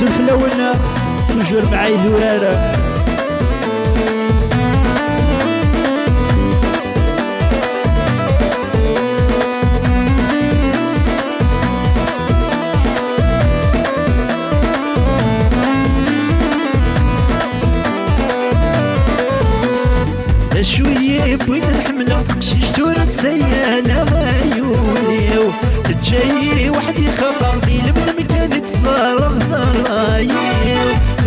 زلف لونا توجور معاي ذورارة شوية بغيت نحملها شجتو نتسيالة غايوليو جاي وحدي خبرني لبن كانت صار ضرايو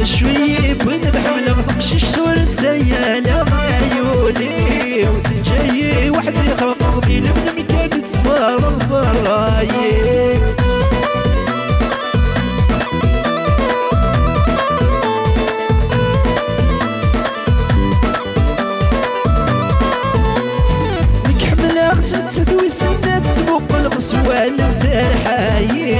شوية بغيت نحملها شجتو نتسيالة غايوليو جاي وحدي خبرني لبن كانت صار ضرايو تدوي سنات سبوق الغسوال دار حايل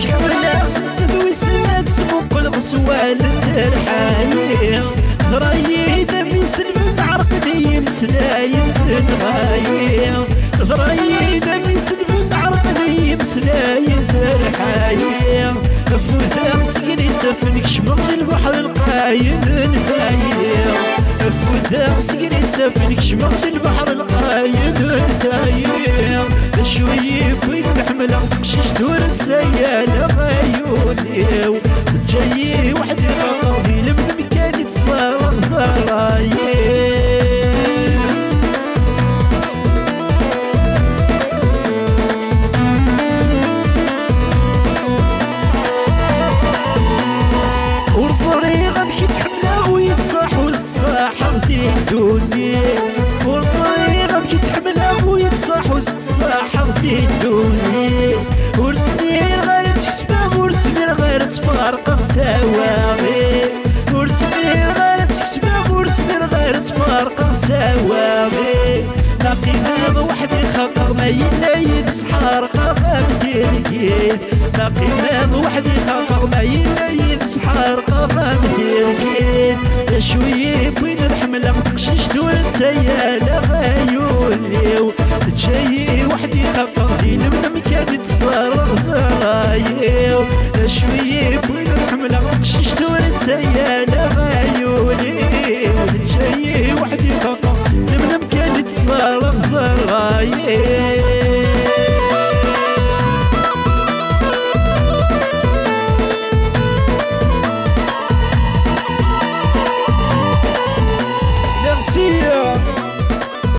كحملها تدوي سنات سبوق الغسوال دار حايل ضرايي دمي سلم عرقني مسلايم تنغايل ضرايي دمي سلم عرقني مسلايم دار حايل فوثا سقني سفنك شمغ البحر القايم نفايل فوثا سقني سفنك شمغ البحر القايم نفايل شوية كويك نحملها شجتو نتسيالة غايوليو جاي وحدي غاضي لبن كانت صار ضرايل ورصريغة بكي تحملها ويتصاح وتتصاحر في الدنيا ورصريغة بكي تحملها ويتصاح وتتصاحر في الدنيا ورسمير غير تكسبه ورسمير غير تفارق تواغي ورسمير غير تكسبه ورسمير غير تفارق تواغي باقي هذا وحدي خاطر ما يلا يتسحر قاطع مديركي باقي هذا وحدي خاطر ما يلا يتسحر قاطع مديركي شوية بوين الحملة شجتو نتسيالة غايوليو جاي